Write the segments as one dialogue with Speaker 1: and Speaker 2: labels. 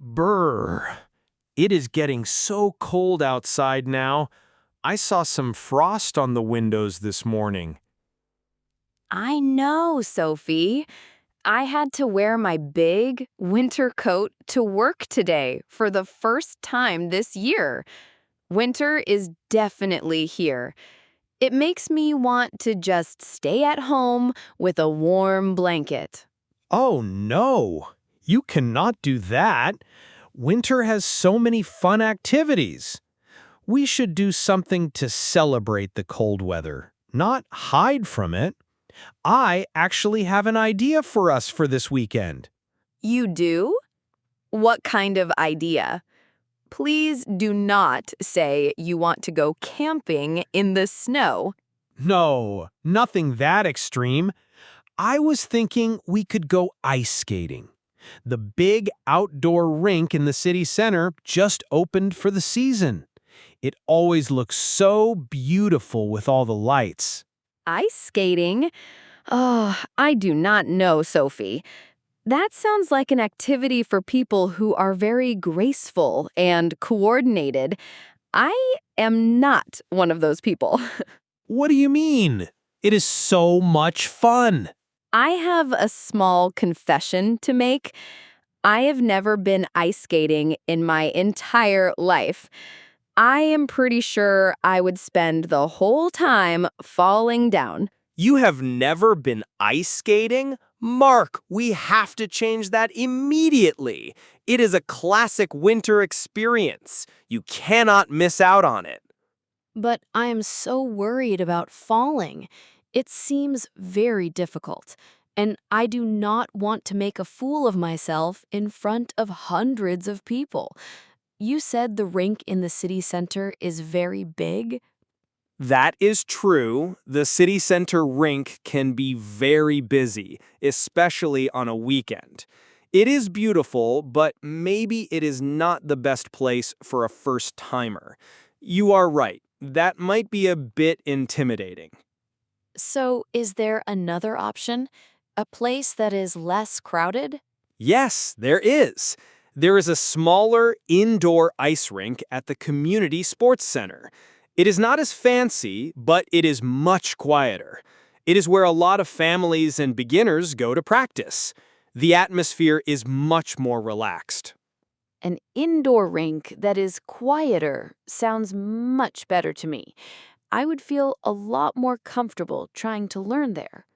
Speaker 1: Brr. It is getting so cold outside now. I saw some frost on the windows this morning.
Speaker 2: I know, Sophie. I had to wear my big winter coat to work today for the first time this year. Winter is definitely here. It makes me want to just stay at home with a warm blanket.
Speaker 1: Oh no, you cannot do that. Winter has so many fun activities. We should do something to celebrate the cold weather, not hide from it. I actually have an idea for us for this weekend.
Speaker 2: You do? What kind of idea? Please do not say you want to go camping in the snow.
Speaker 1: No, nothing that extreme. I was thinking we could go ice skating. The big outdoor rink in the city center just opened for the season. It always looks so beautiful with all the lights.
Speaker 2: Ice skating? Oh, I do not know, Sophie. That sounds like an activity for people who are very graceful and coordinated. I am not one of those people.
Speaker 1: What do you mean? It is so much fun.
Speaker 2: I have a small confession to make. I have never been ice skating in my entire life. I am pretty sure I would spend the whole time falling down.
Speaker 1: You have never been ice skating? Mark, we have to change that immediately. It is a classic winter experience. You cannot miss out on it.
Speaker 3: But I am so worried about falling. It seems very difficult, and I do not want to make a fool of myself in front of hundreds of people. You said the rink in the city center is very big?
Speaker 1: That is true. The city center rink can be very busy, especially on a weekend. It is beautiful, but maybe it is not the best place for a first-timer. You are right. That might be a bit intimidating.
Speaker 3: So, is there another option? A place that is less crowded?
Speaker 1: Yes, there is. There is a smaller indoor ice rink at the community sports center. It is not as fancy, but it is much quieter. It is where a lot of families and beginners go to practice. The atmosphere is much more relaxed.
Speaker 3: An indoor rink that is quieter sounds much better to me. I would feel a lot more comfortable trying to learn there.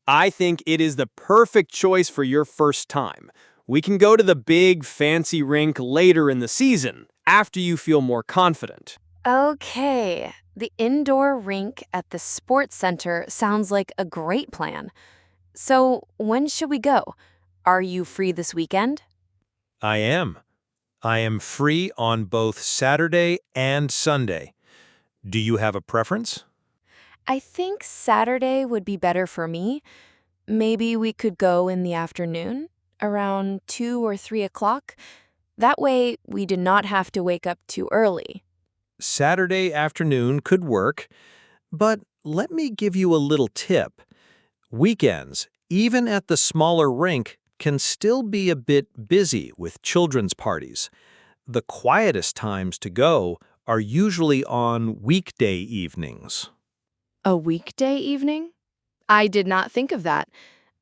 Speaker 1: I think it is the perfect choice for your first time. We can go to the big, fancy rink later in the season, after you feel more confident.
Speaker 3: Okay, the indoor rink at the sports center sounds like a great plan. So, when should we go? Are you free this weekend?
Speaker 1: I am. I am free on both Saturday and Sunday. Do you have a preference?
Speaker 3: I think Saturday would be better for me. Maybe we could go in the afternoon, around 2 or 3 o'clock. That way, we do not have to wake up too early.
Speaker 1: Saturday afternoon could work, but let me give you a little tip. Weekends, even at the smaller rink, can still be a bit busy with children's parties. The quietest times to go are usually on weekday evenings.
Speaker 3: A weekday evening? I did not think of that.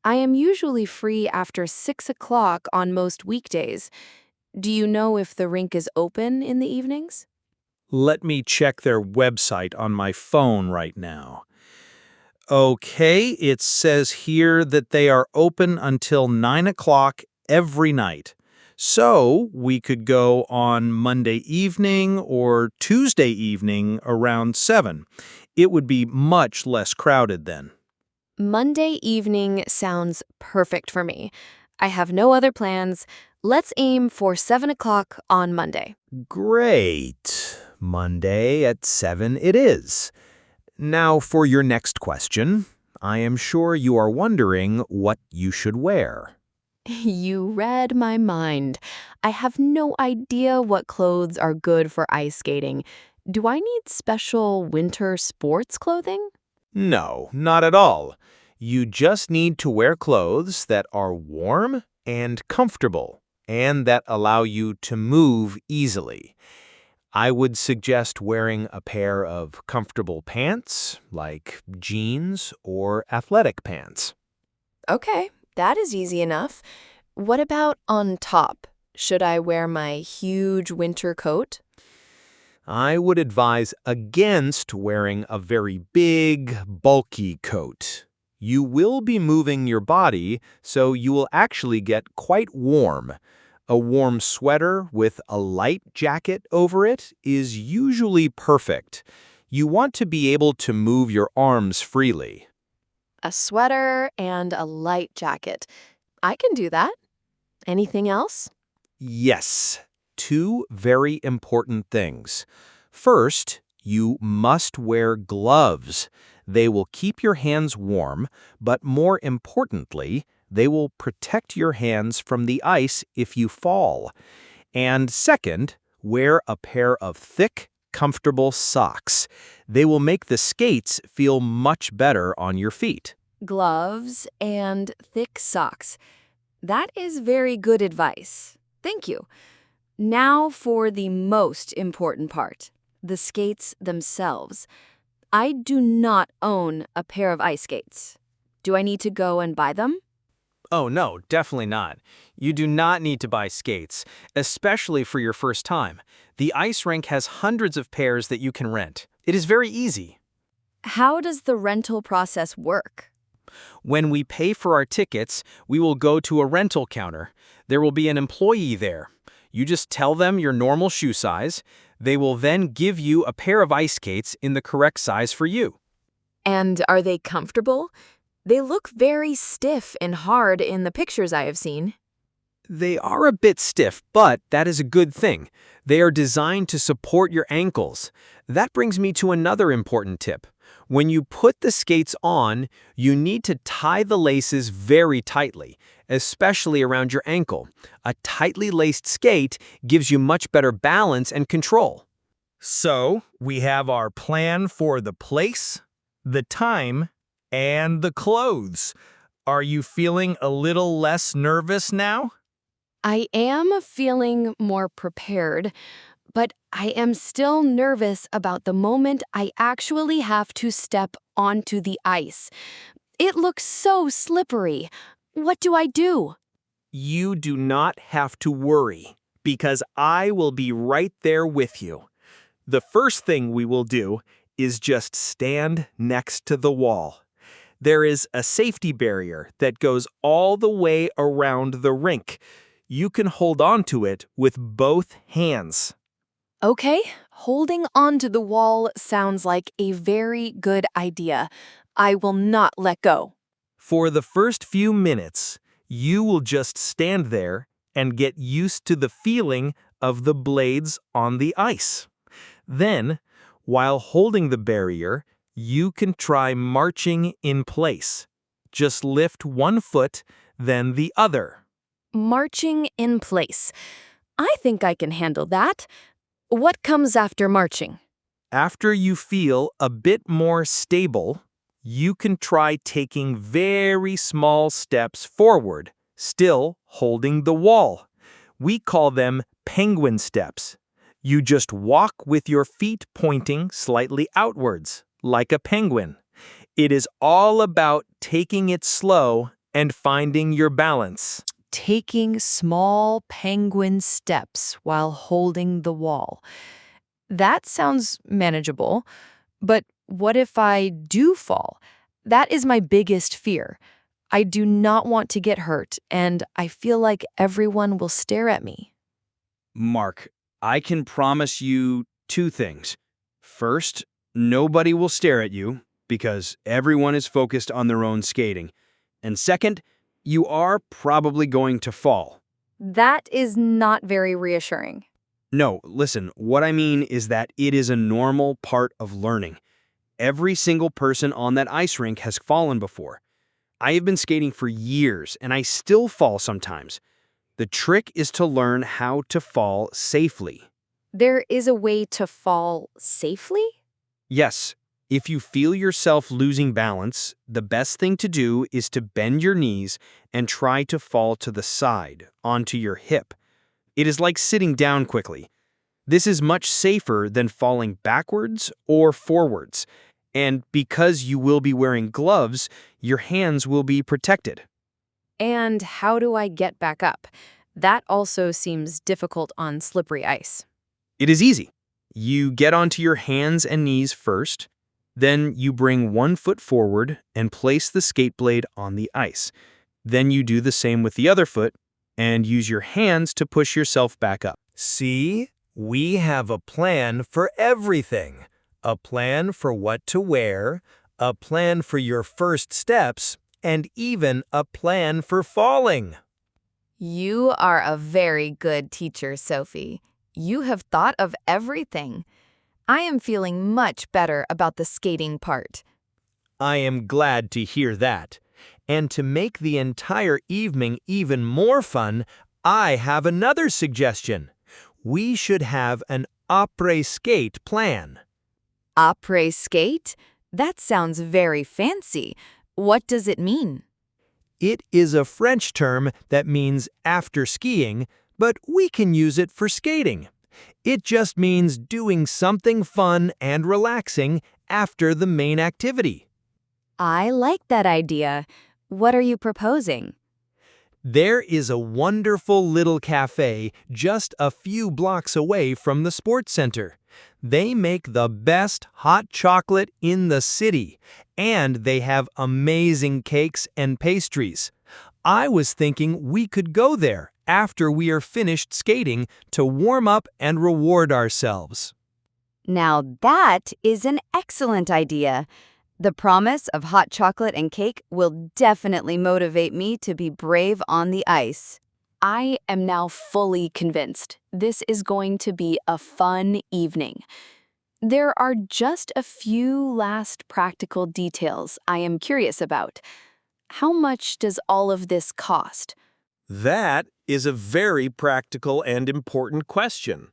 Speaker 3: I am usually free after 6 o'clock on most weekdays. Do you know if the rink is open in the evenings?
Speaker 1: Let me check their website on my phone right now. Okay, it says here that they are open until 9 o'clock every night. So we could go on Monday evening or Tuesday evening around 7. It would be much less crowded then.
Speaker 3: Monday evening sounds perfect for me. I have no other plans. Let's aim for 7 o'clock on Monday.
Speaker 1: Great. Monday at 7 it is. Now for your next question. I am sure you are wondering what you should wear.
Speaker 3: You read my mind. I have no idea what clothes are good for ice skating. Do I need special winter sports clothing?
Speaker 1: No, not at all. You just need to wear clothes that are warm and comfortable and that allow you to move easily. I would suggest wearing a pair of comfortable pants, like jeans or athletic pants.
Speaker 2: Okay, that is easy enough. What about on top? Should I wear my huge winter coat?
Speaker 1: I would advise against wearing a very big, bulky coat. You will be moving your body, so you will actually get quite warm. A warm sweater with a light jacket over it is usually perfect. You want to be able to move your arms freely.
Speaker 2: A sweater and a light jacket. I can do that. Anything else?
Speaker 1: Yes, two very important things. First, you must wear gloves. They will keep your hands warm, but more importantly, they will protect your hands from the ice if you fall. And second, wear a pair of thick, comfortable socks. They will make the skates feel much better on your feet.
Speaker 2: Gloves and thick socks. That is very good advice. Thank you. Now for the most important part, the skates themselves. I do not own a pair of ice skates. Do I need to go and buy them?
Speaker 4: Oh, no, definitely not. You do not need to buy skates, especially for your first time. The ice rink has hundreds of pairs that you can rent. It is very easy.
Speaker 2: How does the rental process work?
Speaker 4: When we pay for our tickets, we will go to a rental counter. There will be an employee there. You just tell them your normal shoe size. They will then give you a pair of ice skates in the correct size for you.
Speaker 2: And are they comfortable? They look very stiff and hard in the pictures I have seen.
Speaker 4: They are a bit stiff, but that is a good thing. They are designed to support your ankles. That brings me to another important tip. When you put the skates on, you need to tie the laces very tightly, especially around your ankle. A tightly laced skate gives you much better balance and control.
Speaker 1: So, we have our plan for the place, the time, and the clothes. Are you feeling a little less nervous now?
Speaker 3: I am feeling more prepared, but I am still nervous about the moment I actually have to step onto the ice. It looks so slippery. What do I do?
Speaker 1: You do not have to worry, because I will be right there with you. The first thing we will do is just stand next to the wall. There is a safety barrier that goes all the way around the rink. You can hold on to it with both hands.
Speaker 2: Okay, holding onto the wall sounds like a very good idea. I will not let go.
Speaker 1: For the first few minutes, you will just stand there and get used to the feeling of the blades on the ice. Then, while holding the barrier, you can try marching in place. Just lift one foot, then the other.
Speaker 2: Marching in place. I think I can handle that. What comes after marching?
Speaker 1: After you feel a bit more stable, you can try taking very small steps forward, still holding the wall. We call them penguin steps. You just walk with your feet pointing slightly outwards, like a penguin. It is all about taking it slow and finding your balance.
Speaker 2: Taking small penguin steps while holding the wall. That sounds manageable, but what if I do fall? That is my biggest fear. I do not want to get hurt, and I feel like everyone will stare at me.
Speaker 4: Mark, I can promise you two things. First, nobody will stare at you because everyone is focused on their own skating. And second, you are probably going to fall.
Speaker 2: That is not very reassuring.
Speaker 4: No, listen, what I mean is that it is a normal part of learning. Every single person on that ice rink has fallen before. I have been skating for years and I still fall sometimes. The trick is to learn how to fall safely.
Speaker 2: There is a way to fall safely?
Speaker 4: Yes, if you feel yourself losing balance, the best thing to do is to bend your knees and try to fall to the side, onto your hip.
Speaker 1: It is like sitting down quickly. This is much safer than falling backwards or forwards. And because you will be wearing gloves, your hands will be protected.
Speaker 2: And how do I get back up? That also seems difficult on slippery ice.
Speaker 1: It is easy. You get onto your hands and knees first, then you bring one foot forward and place the skate blade on the ice. Then you do the same with the other foot and use your hands to push yourself back up.
Speaker 4: See, we have a plan for everything. A plan for what to wear, a plan for your first steps, and even a plan for falling.
Speaker 2: You are a very good teacher, Sophie. You have thought of everything. I am feeling much better about the skating part.
Speaker 4: I am glad to hear that. And to make the entire evening even more fun, I have another suggestion. We should have an après-skate plan.
Speaker 2: Après skate? That sounds very fancy. What does it mean?
Speaker 4: It is a French term that means after skiing, but we can use it for skating. It just means doing something fun and relaxing after the main activity.
Speaker 2: I like that idea. What are you proposing?
Speaker 4: There is a wonderful little cafe just a few blocks away from the sports center. They make the best hot chocolate in the city, and they have amazing cakes and pastries. I was thinking we could go there after we are finished skating to warm up and reward ourselves.
Speaker 2: Now that is an excellent idea. The promise of hot chocolate and cake will definitely motivate me to be brave on the ice. I am now fully convinced this is going to be a fun evening. There are just a few last practical details I am curious about. How much does all of this cost?
Speaker 4: That is a very practical and important question.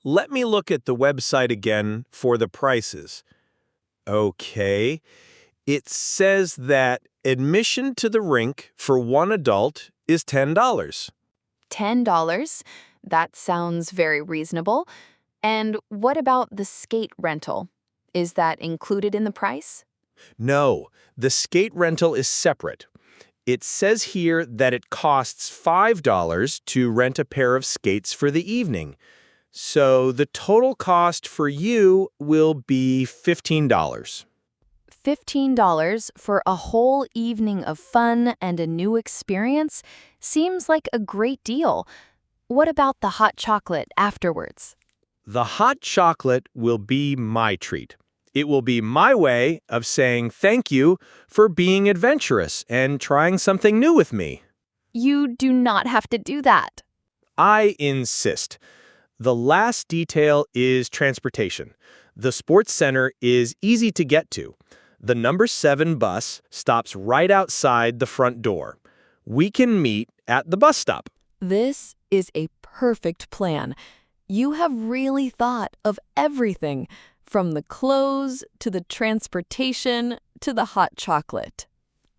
Speaker 4: Let me look at the website again for the prices. Okay, it says that admission to the rink for one adult is $10.
Speaker 2: $10? That sounds very reasonable. And what about the skate rental? Is that included in the price?
Speaker 1: No, the skate rental is separate. It says here that it costs $5 to rent a pair of skates for the evening. So the total cost for you will be $15.
Speaker 2: $15 for a whole evening of fun and a new experience seems like a great deal. What about the hot chocolate afterwards?
Speaker 1: The hot chocolate will be my treat. It will be my way of saying thank you for being adventurous and trying something new with me.
Speaker 2: You do not have to do that.
Speaker 1: I insist. The last detail is transportation. The sports center is easy to get to. The number 7 bus stops right outside the front door. We can meet at the bus stop.
Speaker 3: This is a perfect plan. You have really thought of everything, from the clothes to the transportation to the hot chocolate.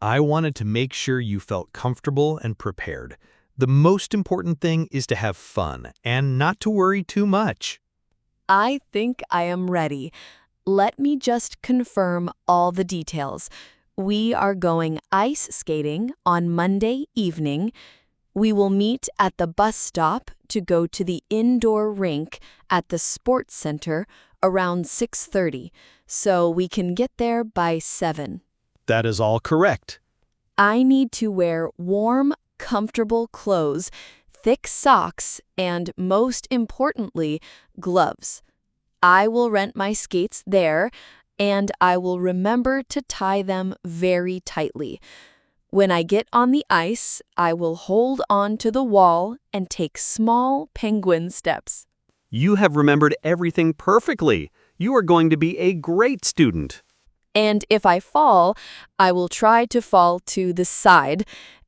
Speaker 1: I wanted to make sure you felt comfortable and prepared. The most important thing is to have fun and not to worry too much.
Speaker 3: I think I am ready. Let me just confirm all the details. We are going ice skating on Monday evening. We will meet at the bus stop to go to the indoor rink at the sports center around 6:30, so we can get there by 7.
Speaker 1: That is all correct.
Speaker 3: I need to wear warm, comfortable clothes, thick socks, and most importantly, gloves. I will rent my skates there, and I will remember to tie them very tightly. When I get on the ice, I will hold on to the wall and take small penguin steps.
Speaker 5: You have remembered everything perfectly. You are going to be a great student.
Speaker 3: And if I fall, I will try to fall to the side.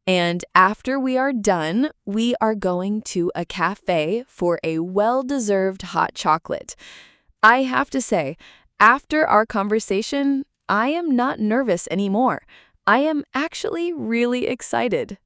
Speaker 3: And after we are done, we are going to a cafe for a well-deserved hot chocolate. I have to say, after our conversation, I am not nervous anymore. I am actually really excited.